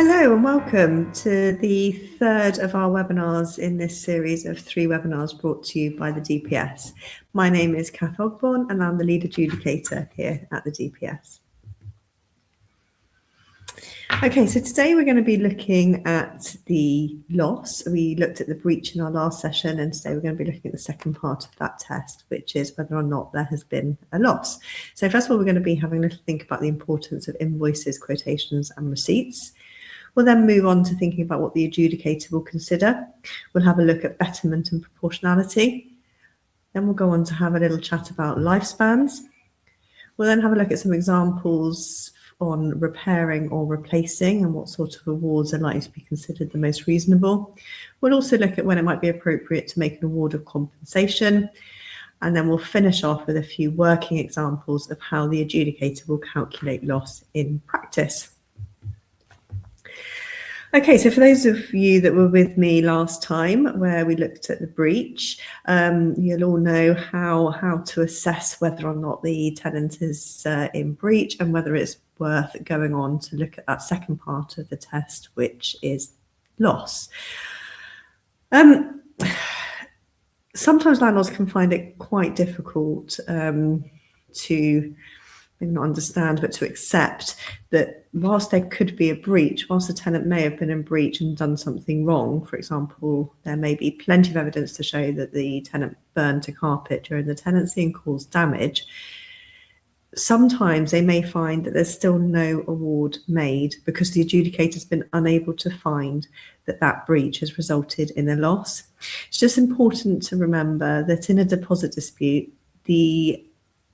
Hello and welcome to the third of our webinars in this series of 3 webinars brought to you by the DPS. My name is Kath Ogborn and I'm the lead adjudicator here at the DPS. Okay, so today we're going to be looking at the loss. We looked at the breach in our last session, and today we're going to be looking at the second part of that test, which is whether or not there has been a loss. So first of all, we're going to be having a little think about the importance of invoices, quotations and receipts. We'll then move on to thinking about what the adjudicator will consider. We'll have a look at betterment and proportionality. Then we'll go on to have a little chat about lifespans. We'll then have a look at some examples on repairing or replacing and what sort of awards are likely to be considered the most reasonable. We'll also look at when it might be appropriate to make an award of compensation. And then we'll finish off with a few working examples of how the adjudicator will calculate loss in practice. Okay, so for those of you that were with me last time where we looked at the breach, you'll all know how to assess whether or not the tenant is in breach and whether it's worth going on to look at that second part of the test, which is loss. Sometimes landlords can find it quite difficult to maybe not understand, but to accept that whilst there could be a breach, whilst the tenant may have been in breach and done something wrong, for example, there may be plenty of evidence to show that the tenant burned a carpet during the tenancy and caused damage. Sometimes they may find that there's still no award made because the adjudicator's been unable to find that that breach has resulted in a loss. It's just important to remember that in a deposit dispute, the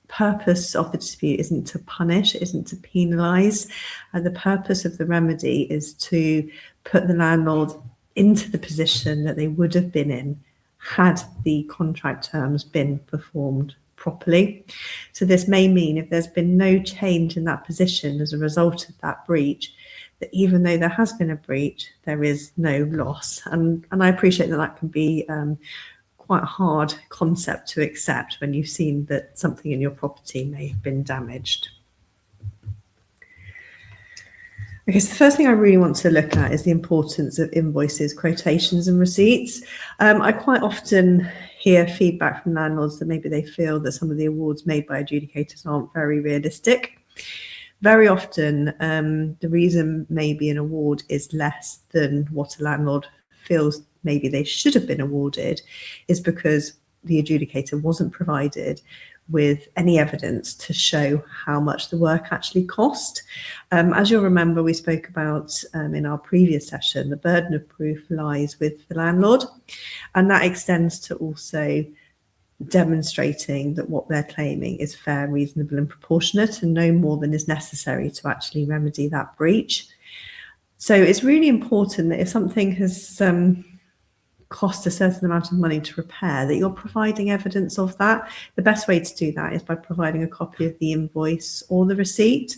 purpose of the dispute isn't to punish, it isn't to penalise. The purpose of the remedy is to put the landlord into the position that they would have been in had the contract terms been performed properly. So this may mean if there's been no change in that position as a result of that breach, that even though there has been a breach, there is no loss. And I appreciate that that can be quite a hard concept to accept when you've seen that something in your property may have been damaged. Okay, so the first thing I really want to look at is the importance of invoices, quotations and receipts. I quite often hear feedback from landlords that maybe they feel that some of the awards made by adjudicators aren't very realistic. Very often, the reason maybe an award is less than what a landlord feels maybe they should have been awarded is because the adjudicator wasn't provided with any evidence to show how much the work actually cost. As you'll remember, we spoke about in our previous session, the burden of proof lies with the landlord, and that extends to also demonstrating that what they're claiming is fair, reasonable and proportionate and no more than is necessary to actually remedy that breach. So it's really important that if something has cost a certain amount of money to repair, that you're providing evidence of that. The best way to do that is by providing a copy of the invoice or the receipt.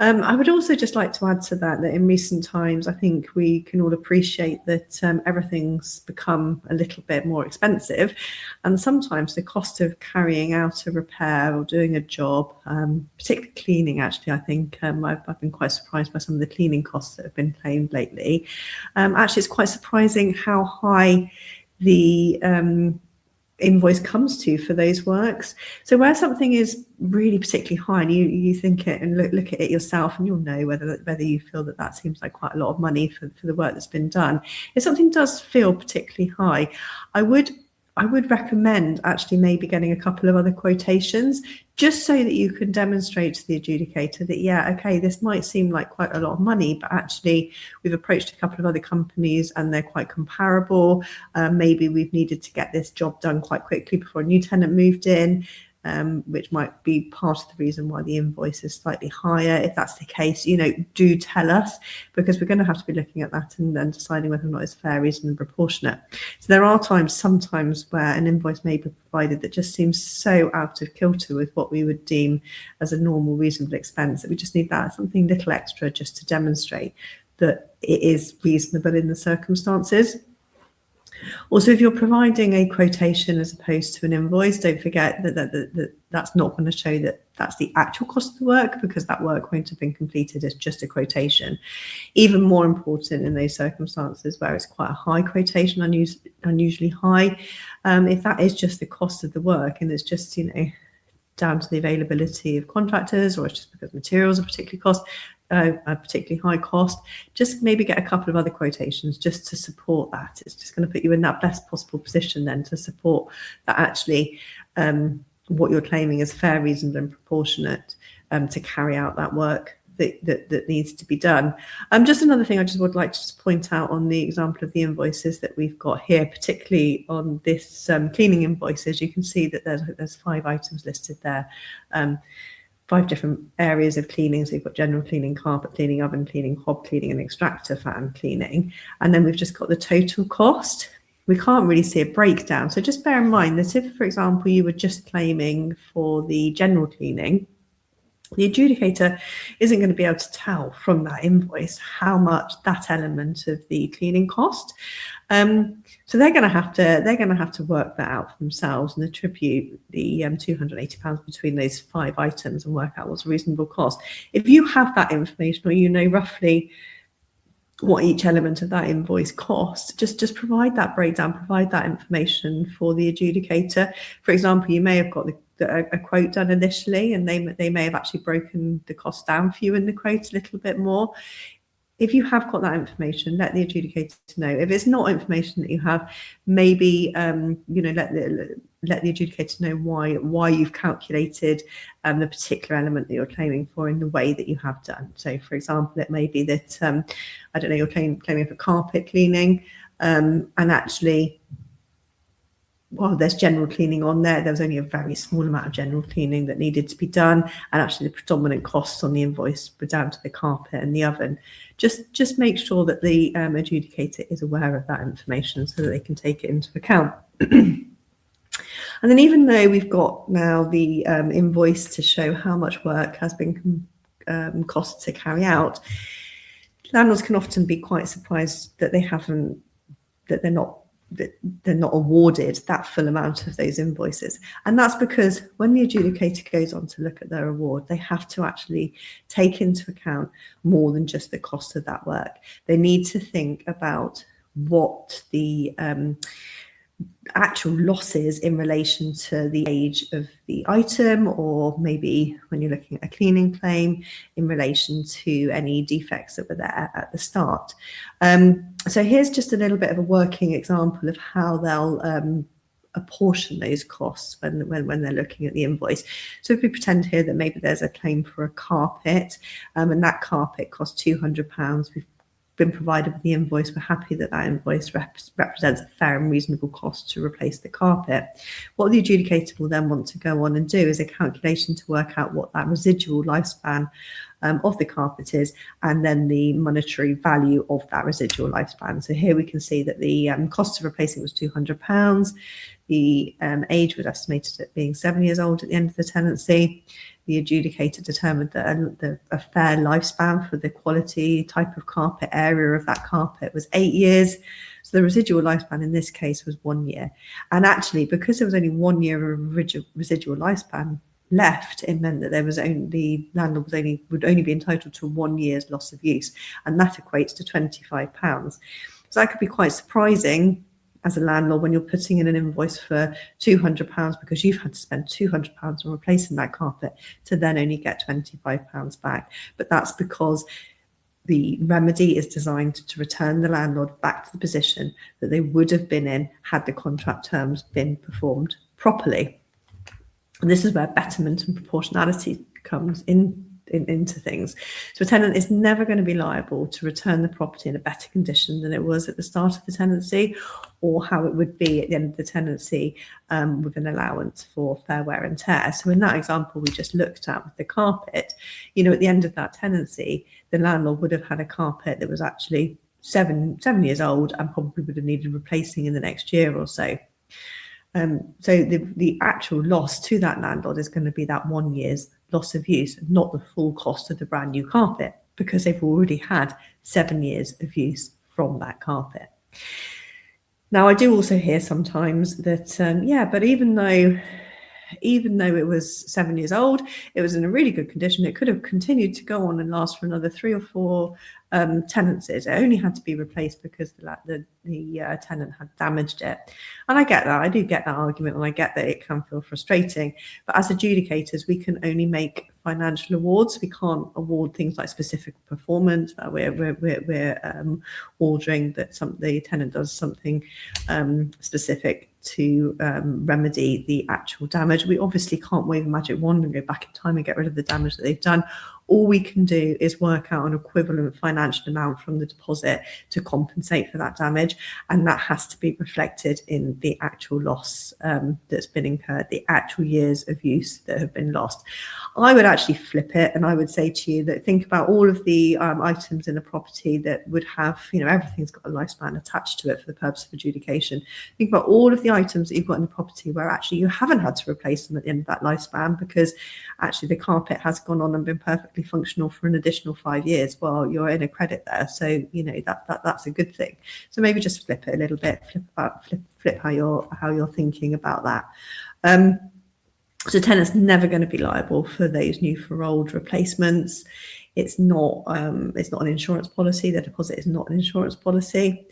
I would also just like to add to that in recent times, I think we can all appreciate that everything's become a little bit more expensive, and sometimes the cost of carrying out a repair or doing a job, particularly cleaning, actually, I think I've been quite surprised by some of the cleaning costs that have been claimed lately. Actually, it's quite surprising how high the invoice comes to for those works. So where something is really particularly high and you think it and look at it yourself, and you'll know whether you feel that seems like quite a lot of money for the work that's been done. If something does feel particularly high, I would recommend actually maybe getting a couple of other quotations just so that you can demonstrate to the adjudicator that, yeah, okay, this might seem like quite a lot of money, but actually we've approached a couple of other companies and they're quite comparable. Maybe we've needed to get this job done quite quickly before a new tenant moved in. Which might be part of the reason why the invoice is slightly higher. If that's the case, do tell us, because we're going to have to be looking at that and then deciding whether or not it's fair, reasonable and proportionate. So there are sometimes where an invoice may be provided that just seems so out of kilter with what we would deem as a normal reasonable expense that we just need that something little extra just to demonstrate that it is reasonable in the circumstances. Also, if you're providing a quotation as opposed to an invoice, don't forget that that's not going to show that that's the actual cost of the work, because that work won't have been completed as just a quotation. Even more important in those circumstances where it's quite a high quotation, unusually high, if that is just the cost of the work and it's just, down to the availability of contractors, or it's just because materials are a particularly high cost, just maybe get a couple of other quotations just to support that. It's just going to put you in that best possible position then to support that actually what you're claiming is fair, reasonable and proportionate to carry out that work that needs to be done. Just another thing I just would like to just point out on the example of the invoices that we've got here, particularly on this cleaning invoices, you can see that there's 5 items listed there, 5 different areas of cleaning. So you've got general cleaning, carpet cleaning, oven cleaning, hob cleaning and extractor fan cleaning. And then we've just got the total cost. We can't really see a breakdown. So just bear in mind that if, for example, you were just claiming for the general cleaning, the adjudicator isn't going to be able to tell from that invoice how much that element of the cleaning cost. So they're going to have to work that out for themselves and attribute the £280 between those 5 items and work out what's a reasonable cost. If you have that information, or you know roughly what each element of that invoice costs, just provide that breakdown, provide that information for the adjudicator. For example, you may have got a quote done initially, and they may have actually broken the cost down for you in the quote a little bit more. If you have got that information, let the adjudicator know. If it's not information that you have, maybe let the adjudicator know why you've calculated the particular element that you're claiming for in the way that you have done. So, for example, it may be that I don't know, you're claiming for carpet cleaning, and actually, well, there's general cleaning on there. There was only a very small amount of general cleaning that needed to be done, and actually the predominant costs on the invoice were down to the carpet and the oven. Just make sure that the adjudicator is aware of that information so that they can take it into account. And then, even though we've got now the invoice to show how much work has been cost to carry out, landlords can often be quite surprised that they're not awarded that full amount of those invoices. And that's because when the adjudicator goes on to look at their award, they have to actually take into account more than just the cost of that work. They need to think about what the actual losses in relation to the age of the item, or maybe when you're looking at a cleaning claim, in relation to any defects that were there at the start. So here's just a little bit of a working example of how they'll apportion those costs when they're looking at the invoice. So if we pretend here that maybe there's a claim for a carpet, and that carpet costs £200, we've been provided with the invoice, we're happy that that invoice represents a fair and reasonable cost to replace the carpet. What the adjudicator will then want to go on and do is a calculation to work out what that residual lifespan of the carpet is, and then the monetary value of that residual lifespan. So here we can see that the cost of replacing was £200. The age was estimated at being 7 years old at the end of the tenancy. The adjudicator determined that a fair lifespan for the quality, type of carpet, area of that carpet was 8 years. So the residual lifespan in this case was 1 year. And actually, because there was only 1 year of residual lifespan left, it meant that the landlord would only be entitled to 1 year's loss of use, and that equates to £25. So that could be quite surprising as a landlord when you're putting in an invoice for £200 because you've had to spend £200 on replacing that carpet, to then only get £25 back. But that's because the remedy is designed to return the landlord back to the position that they would have been in had the contract terms been performed properly. And this is where betterment and proportionality comes into things. So a tenant is never going to be liable to return the property in a better condition than it was at the start of the tenancy, or how it would be at the end of the tenancy with an allowance for fair wear and tear. So in that example we just looked at with the carpet, at the end of that tenancy, the landlord would have had a carpet that was actually seven years old and probably would have needed replacing in the next year or so. So the actual loss to that landlord is going to be that 1 year's loss of use, not the full cost of the brand new carpet, because they've already had 7 years of use from that carpet. Now, I do also hear sometimes that, but even though even though it was 7 years old, it was in a really good condition. It could have continued to go on and last for another 3 or 4 tenancies. It only had to be replaced because the tenant had damaged it. And I get that. I do get that argument, and I get that it can feel frustrating. But as adjudicators, we can only make financial awards. We can't award things like specific performance. We're ordering that the tenant does something specific to remedy the actual damage. We obviously can't wave a magic wand and go back in time and get rid of the damage that they've done. All we can do is work out an equivalent financial amount from the deposit to compensate for that damage, and that has to be reflected in the actual loss that's been incurred, the actual years of use that have been lost. I would actually flip it, and I would say to you that think about all of the items in a property that would have, everything's got a lifespan attached to it for the purpose of adjudication. Think about all of the items that you've got in the property where actually you haven't had to replace them at the end of that lifespan because actually the carpet has gone on and been perfectly functional for an additional 5 years. Well, you're in a credit there, so that's a good thing. So maybe just flip it a little bit, flip how you're thinking about that. So tenant's never going to be liable for those new for old replacements. It's not an insurance policy. The deposit is not an insurance policy.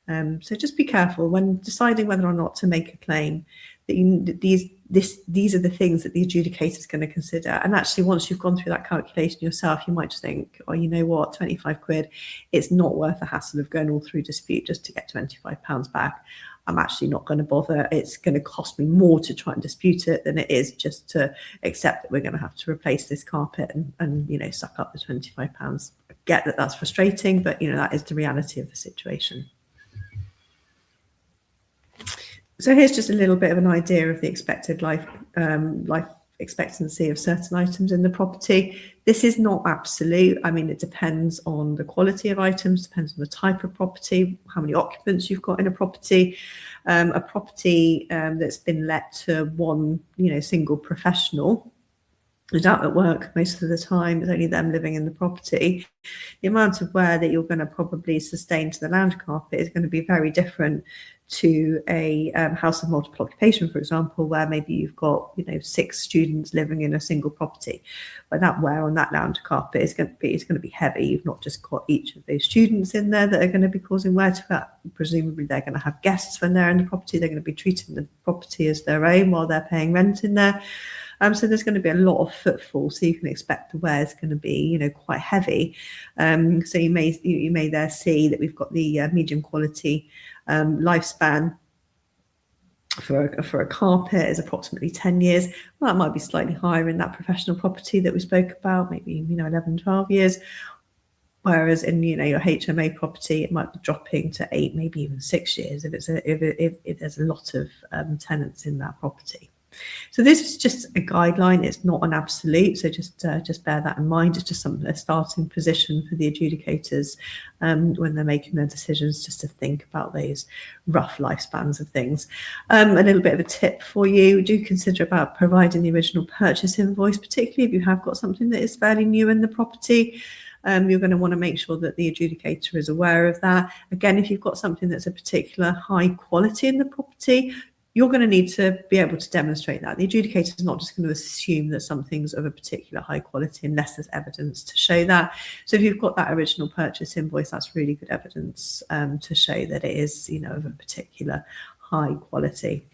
So just be careful when deciding whether or not to make a claim. That these are the things that the adjudicator is going to consider. And actually, once you've gone through that calculation yourself, you might just think, oh, you know what, 25 quid, it's not worth the hassle of going all through dispute just to get £25 back. I'm actually not going to bother. It's going to cost me more to try and dispute it than it is just to accept that we're going to have to replace this carpet and suck up the £25. I get that that's frustrating, but that is the reality of the situation. So here's just a little bit of an idea of the expected life expectancy of certain items in the property. This is not absolute. I mean, it depends on the quality of items, depends on the type of property, how many occupants you've got in a property. A property that's been let to one, single professional who's out at work most of the time, it's only them living in the property. The amount of wear that you're going to probably sustain to the lounge carpet is going to be very different to a house of multiple occupation, for example, where maybe you've got 6 students living in a single property. But that wear on that lounge carpet is going to be heavy. You've not just got each of those students in there that are going to be causing wear to that. Presumably they're going to have guests when they're in the property. They're going to be treating the property as their own while they're paying rent in there. So there's going to be a lot of footfall, so you can expect the wear is going to be, quite heavy. So you may there see that we've got the medium quality lifespan for a carpet is approximately 10 years. Well, that might be slightly higher in that professional property that we spoke about, maybe 11, 12 years. Whereas in your HMO property, it might be dropping to 8, maybe even 6 years if there's a lot of tenants in that property. So this is just a guideline. It's not an absolute. So just bear that in mind. It's just a starting position for the adjudicators when they're making their decisions, just to think about those rough lifespans of things. A little bit of a tip for you: do consider about providing the original purchase invoice, particularly if you have got something that is fairly new in the property. You're going to want to make sure that the adjudicator is aware of that. Again, if you've got something that's a particular high quality in the property, you're going to need to be able to demonstrate that. The adjudicator is not just going to assume that something's of a particular high quality unless there's evidence to show that. So if you've got that original purchase invoice, that's really good evidence to show that it is, of a particular high quality.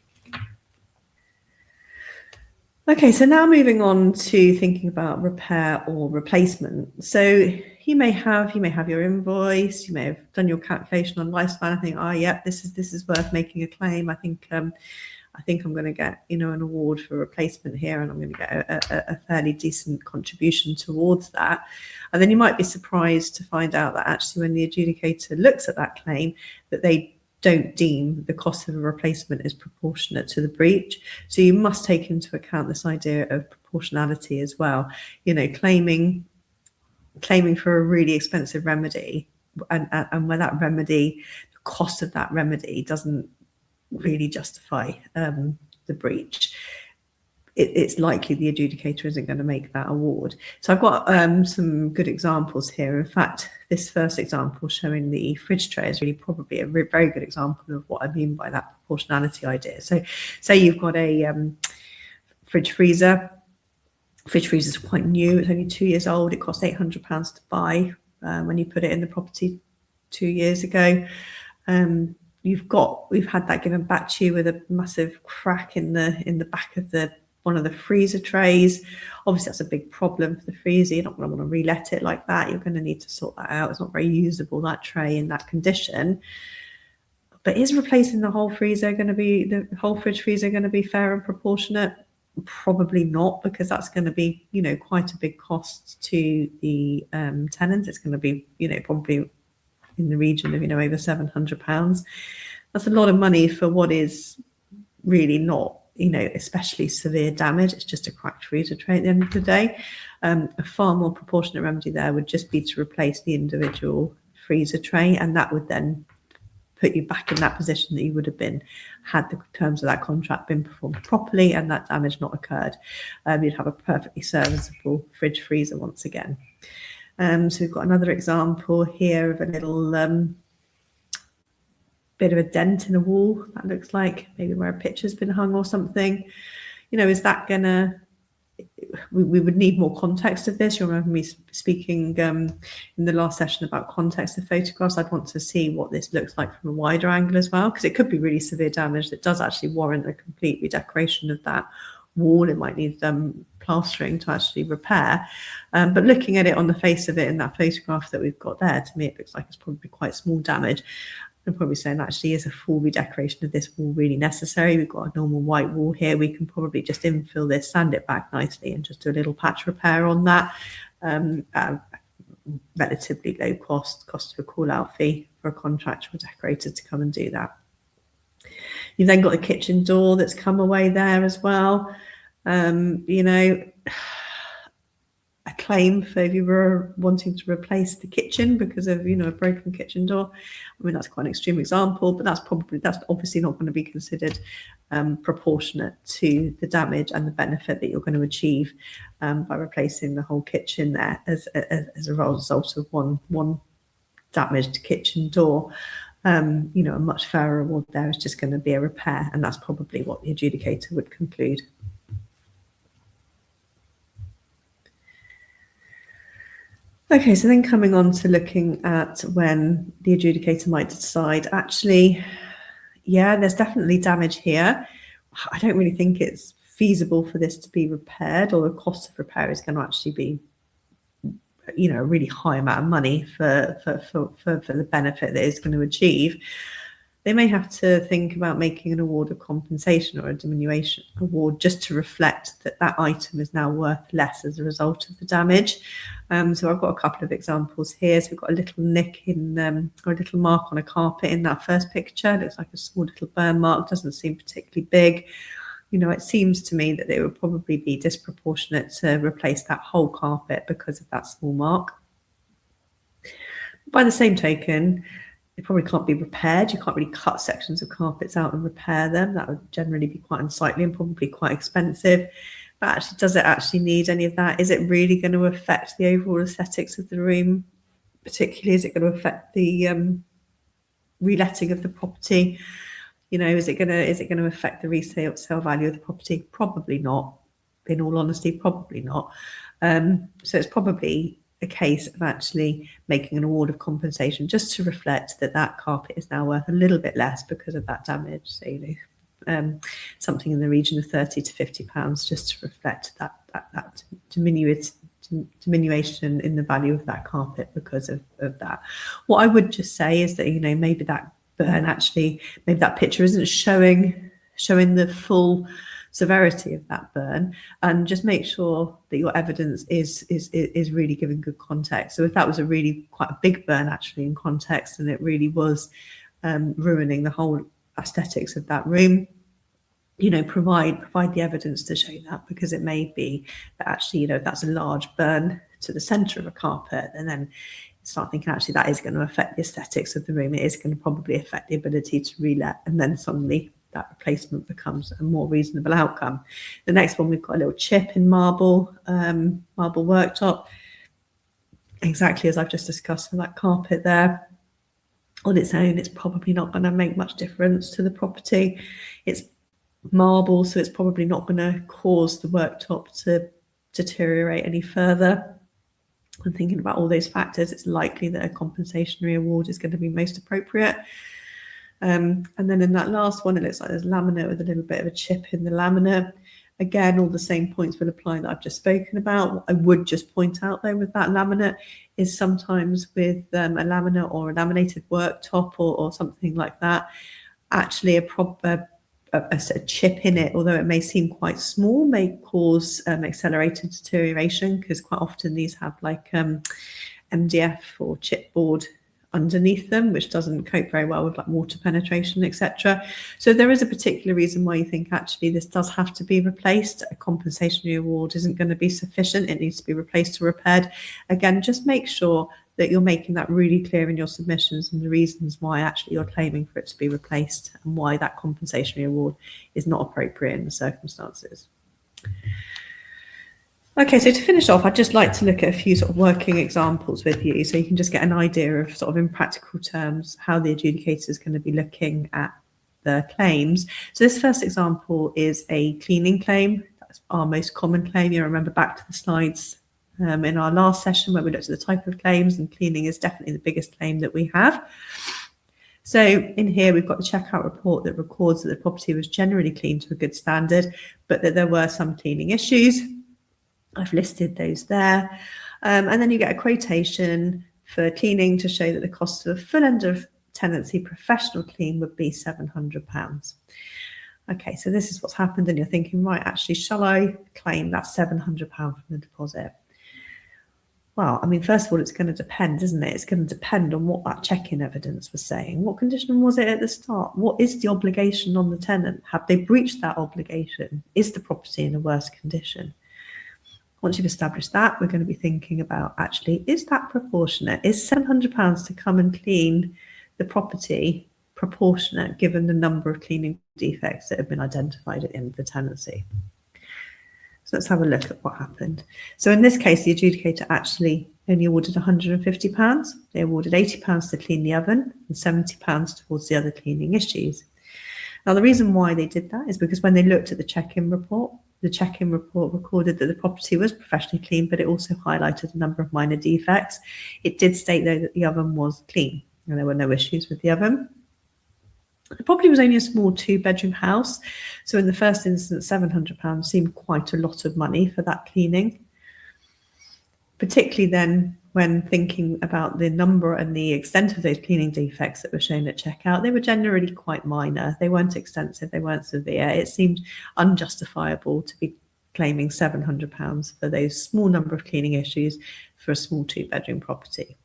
Okay, so now moving on to thinking about repair or replacement. So you may have your invoice, you may have done your calculation on lifespan. I think, this is worth making a claim. I think I'm going to get an award for replacement here, and I'm going to get a fairly decent contribution towards that. And then you might be surprised to find out that actually when the adjudicator looks at that claim, that they don't deem the cost of a replacement is proportionate to the breach. So you must take into account this idea of proportionality as well. Claiming for a really expensive remedy, and where that remedy, the cost of that remedy doesn't really justify the breach, it's likely the adjudicator isn't going to make that award. So I've got some good examples here. In fact, this first example showing the fridge tray is really probably a very good example of what I mean by that proportionality idea. So say you've got a fridge freezer. Fridge freezer is quite new. It's only 2 years old. It cost £800 to buy when you put it in the property 2 years ago. We've had that given back to you with a massive crack in the back of one of the freezer trays. Obviously, that's a big problem for the freezer. You're not going to want to re-let it like that. You're going to need to sort that out. It's not very usable, that tray in that condition. But is replacing the whole fridge freezer going to be fair and proportionate? Probably not, because that's going to be, quite a big cost to the tenant. It's going to be, probably in the region of, over £700. That's a lot of money for what is really not, especially severe damage. It's just a cracked freezer tray at the end of the day. A far more proportionate remedy there would just be to replace the individual freezer tray, and that would then put you back in that position that you would have been had the terms of that contract been performed properly and that damage not occurred. You'd have a perfectly serviceable fridge freezer once again. So we've got another example here of a little bit of a dent in a wall. That looks like maybe where a picture's been hung or something. Is that gonna... We would need more context of this. You remember me speaking in the last session about context of photographs. I'd want to see what this looks like from a wider angle as well, because it could be really severe damage that does actually warrant a complete redecoration of that wall. It might need plastering to actually repair. But looking at it on the face of it in that photograph that we've got there, to me it looks like it's probably quite small damage. I'm probably saying actually, is a full redecoration of this wall really necessary? We've got a normal white wall here. We can probably just infill this, sand it back nicely, and just do a little patch repair on that. Relatively low cost of a call out fee for a contractor or decorator to come and do that. You've then got the kitchen door that's come away there as well. A claim for if you were wanting to replace the kitchen because of a broken kitchen door. I mean, that's quite an extreme example, but that's obviously not going to be considered proportionate to the damage and the benefit that you're going to achieve by replacing the whole kitchen there as a result of one damaged kitchen door. A much fairer reward there is just going to be a repair, and that's probably what the adjudicator would conclude. Okay, so then coming on to looking at when the adjudicator might decide, actually, yeah, there's definitely damage here. I don't really think it's feasible for this to be repaired, or the cost of repair is going to actually be, a really high amount of money for the benefit that it's going to achieve. They may have to think about making an award of compensation or a diminution award just to reflect that that item is now worth less as a result of the damage. So I've got a couple of examples here. So we've got a little nick or a little mark on a carpet in that first picture. It looks like a small little burn mark, doesn't seem particularly big. It seems to me that it would probably be disproportionate to replace that whole carpet because of that small mark. By the same token, it probably can't be repaired. You can't really cut sections of carpets out and repair them. That would generally be quite unsightly and probably quite expensive. But actually, does it actually need any of that? Is it really going to affect the overall aesthetics of the room? Particularly, is it going to affect the reletting of the property? Is it going to affect the resale value of the property? Probably not. In all honesty, probably not. So it's probably a case of actually making an award of compensation just to reflect that that carpet is now worth a little bit less because of that damage. So, something in the region of £30 to £50 just to reflect that diminution in the value of that carpet because of that. What I would just say is that, maybe that burn actually, maybe that picture isn't showing the full severity of that burn, and just make sure that your evidence is really giving good context. So if that was a really quite a big burn actually in context, and it really was ruining the whole aesthetics of that room, provide the evidence to show that, because it may be that actually, if that's a large burn to the center of a carpet, and then start thinking actually that is going to affect the aesthetics of the room, it is going to probably affect the ability to relet, and then suddenly that replacement becomes a more reasonable outcome. The next one, we've got a little chip in marble worktop, exactly as I've just discussed for that carpet there. On its own, it's probably not going to make much difference to the property. It's marble, so it's probably not going to cause the worktop to deteriorate any further. And thinking about all those factors, it's likely that a compensationary award is going to be most appropriate. And then in that last one, it looks like there's laminate with a little bit of a chip in the laminate. Again, all the same points will apply that I've just spoken about. What I would just point out though with that laminate is sometimes with a laminate or a laminated worktop or something like that, actually a proper a chip in it, although it may seem quite small, may cause accelerated deterioration, because quite often these have like MDF or chipboard underneath them, which doesn't cope very well with like water penetration, etc. So there is a particular reason why you think actually this does have to be replaced. A compensationary award isn't going to be sufficient. It needs to be replaced or repaired. Again, just make sure that you're making that really clear in your submissions and the reasons why actually you're claiming for it to be replaced and why that compensationary award is not appropriate in the circumstances. Okay, so to finish off, I'd just like to look at a few sort of working examples with you so you can just get an idea of sort of in practical terms how the adjudicator is going to be looking at the claims. So this first example is a cleaning claim. That's our most common claim. You remember back to the slides in our last session where we looked at the type of claims, and cleaning is definitely the biggest claim that we have. So in here, we've got the checkout report that records that the property was generally cleaned to a good standard, but that there were some cleaning issues. I've listed those there. And then you get a quotation for cleaning to show that the cost of a full end of tenancy professional clean would be £700. Okay, so this is what's happened, and you're thinking, right, actually, shall I claim that £700 from the deposit? Well, I mean, first of all, it's going to depend, isn't it? It's going to depend on what that check-in evidence was saying. What condition was it at the start? What is the obligation on the tenant? Have they breached that obligation? Is the property in a worse condition? Once you've established that, we're going to be thinking about, actually, is that proportionate? Is £700 to come and clean the property proportionate given the number of cleaning defects that have been identified at the end of the tenancy? So let's have a look at what happened. So in this case, the adjudicator actually only awarded £150. They awarded £80 to clean the oven and £70 towards the other cleaning issues. Now, the reason why they did that is because when they looked at the check-in report recorded that the property was professionally clean, but it also highlighted a number of minor defects. It did state, though, that the oven was clean and there were no issues with the oven. The property was only a small 2-bedroom house, so in the first instance, £700 seemed quite a lot of money for that cleaning, particularly then when thinking about the number and the extent of those cleaning defects that were shown at checkout. They were generally quite minor. They weren't extensive. They weren't severe. It seemed unjustifiable to be claiming £700 for those small number of cleaning issues for a small 2-bedroom property.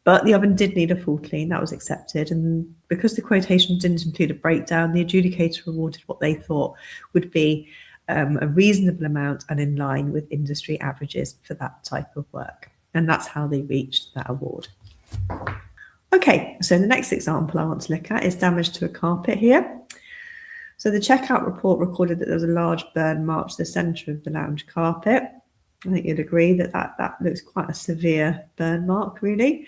But the oven did need a full clean. That was accepted. And because the quotation didn't include a breakdown, the adjudicator awarded what they thought would be a reasonable amount and in line with industry averages for that type of work. And that's how they reached that award. Okay, so the next example I want to look at is damage to a carpet here. So the checkout report recorded that there was a large burn mark to the centre of the lounge carpet. I think you'd agree that that looks quite a severe burn mark, really.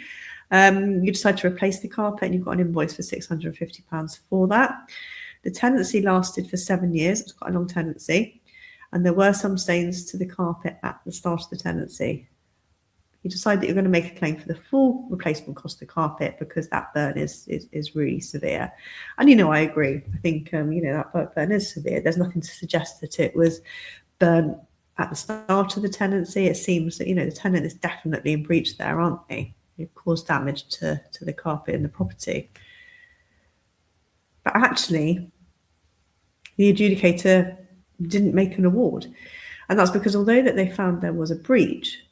You decide to replace the carpet and you've got an invoice for £650 for that. The tenancy lasted for 7 years. It was quite a long tenancy. And there were some stains to the carpet at the start of the tenancy. You decide that you're going to make a claim for the full replacement cost of the carpet because that burn is really severe. And, I agree. I think, that burn is severe. There's nothing to suggest that it was burnt at the start of the tenancy. It seems that, the tenant is definitely in breach there, aren't they? You've caused damage to the carpet in the property. But actually, the adjudicator didn't make an award. And that's because although that they found there was a breach,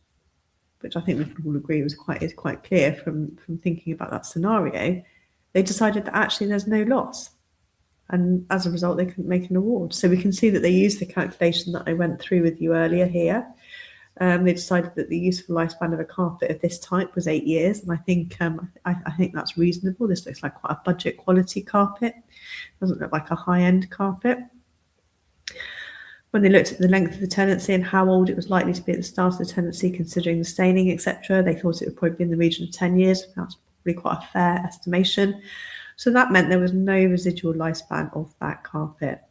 which I think we can all agree is quite clear from thinking about that scenario, they decided that actually there's no loss. And as a result, they couldn't make an award. So we can see that they used the calculation that I went through with you earlier here. They decided that the useful lifespan of a carpet of this type was 8 years. And I think that's reasonable. This looks like quite a budget quality carpet. Doesn't look like a high-end carpet. When they looked at the length of the tenancy and how old it was likely to be at the start of the tenancy, considering the staining, etc., they thought it would probably be in the region of 10 years. That's probably quite a fair estimation. So that meant there was no residual lifespan of that carpet.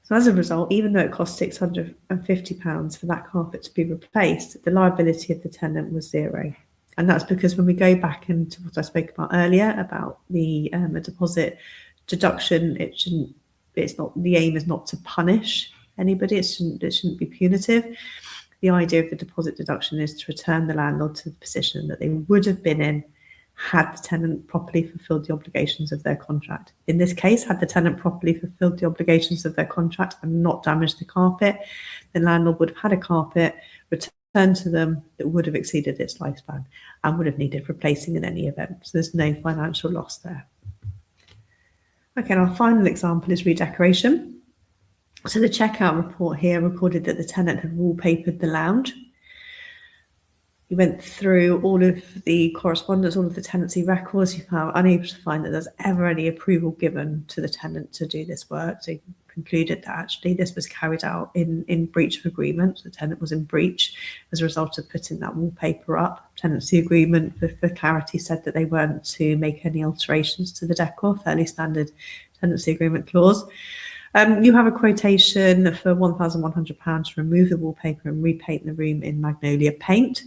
So as a result, even though it cost £650 for that carpet to be replaced, the liability of the tenant was zero. And that's because when we go back into what I spoke about earlier about the a deposit deduction, the aim is not to punish anybody. It shouldn't be punitive. The idea of the deposit deduction is to return the landlord to the position that they would have been in had the tenant properly fulfilled the obligations of their contract. In this case, had the tenant properly fulfilled the obligations of their contract and not damaged the carpet, the landlord would have had a carpet returned to them that would have exceeded its lifespan and would have needed replacing in any event. So there's no financial loss there. Okay, and our final example is redecoration. So the checkout report here recorded that the tenant had wallpapered the lounge. You went through all of the correspondence, all of the tenancy records. You found unable to find that there's ever any approval given to the tenant to do this work. So you concluded that actually this was carried out in breach of agreement. The tenant was in breach as a result of putting that wallpaper up. Tenancy agreement, for clarity, said that they weren't to make any alterations to the decor, fairly standard tenancy agreement clause. You have a quotation for £1,100 to remove the wallpaper and repaint the room in magnolia paint.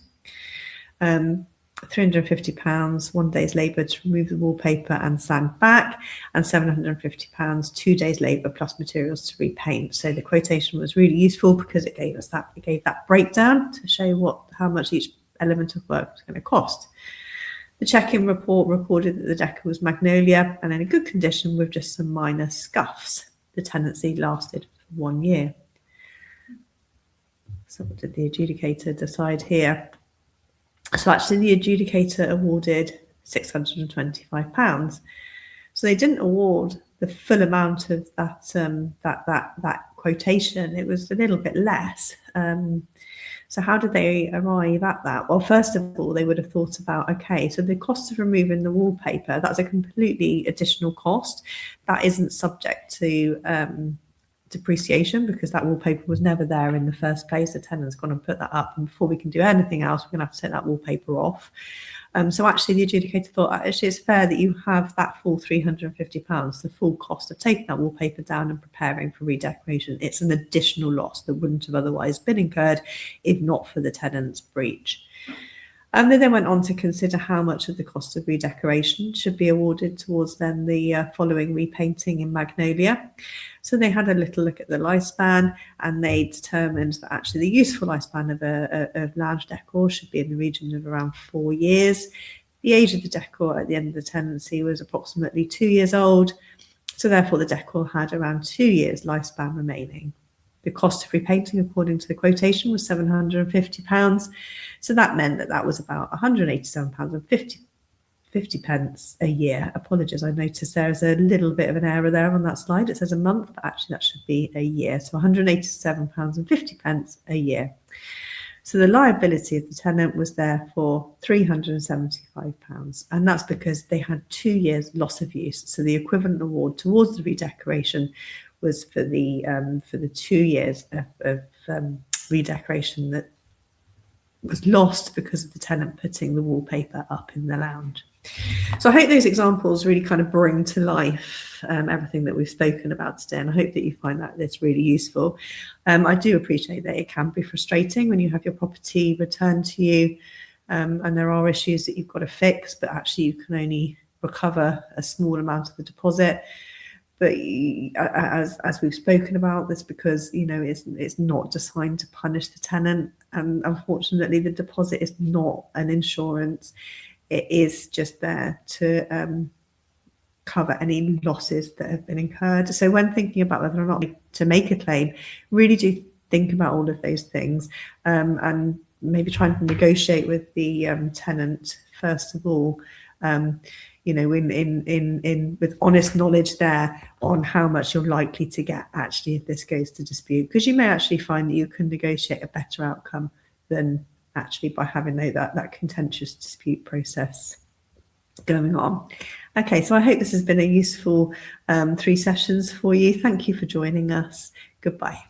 £350, 1 day's labour to remove the wallpaper and sand back, and £750, 2 days labour plus materials to repaint. So the quotation was really useful because it gave that breakdown to show how much each element of work was going to cost. The check-in report recorded that the decor was magnolia and in a good condition with just some minor scuffs. The tenancy lasted for 1 year. So what did the adjudicator decide here? So actually the adjudicator awarded £625. So they didn't award the full amount of that quotation. It was a little bit less. So how did they arrive at that? Well, first of all, they would have thought about, okay, so the cost of removing the wallpaper, that's a completely additional cost. That isn't subject to depreciation because that wallpaper was never there in the first place. The tenant's gone and put that up, and before we can do anything else, we're going to have to take that wallpaper off. So actually the adjudicator thought, actually it's fair that you have that full £350, the full cost of taking that wallpaper down and preparing for redecoration. It's an additional loss that wouldn't have otherwise been incurred if not for the tenant's breach. And they then went on to consider how much of the cost of redecoration should be awarded towards then the following repainting in magnolia. So they had a little look at the lifespan and they determined that actually the useful lifespan of lounge decor should be in the region of around 4 years. The age of the decor at the end of the tenancy was approximately 2 years old. So therefore the decor had around 2 years lifespan remaining. The cost of repainting, according to the quotation, was £750. So that meant that was about £187.50 a year. Apologies, I noticed there's a little bit of an error there on that slide. It says a month, but actually that should be a year. So £187.50 a year. So the liability of the tenant was therefore £375, and that's because they had 2 years loss of use. So the equivalent award towards the redecoration was for the 2 years of redecoration that was lost because of the tenant putting the wallpaper up in the lounge. So I hope those examples really kind of bring to life everything that we've spoken about today, and I hope that you find that it's really useful. I do appreciate that it can be frustrating when you have your property returned to you and there are issues that you've got to fix, but actually you can only recover a small amount of the deposit. But as we've spoken about this, because it's not designed to punish the tenant, and unfortunately the deposit is not an insurance. It is just there to cover any losses that have been incurred. So when thinking about whether or not to make a claim, really do think about all of those things and maybe try and negotiate with the tenant first of all. With honest knowledge there on how much you're likely to get actually if this goes to dispute, because you may actually find that you can negotiate a better outcome than actually by having that contentious dispute process going on. Okay, so I hope this has been a useful 3 sessions for you. Thank you for joining us. Goodbye.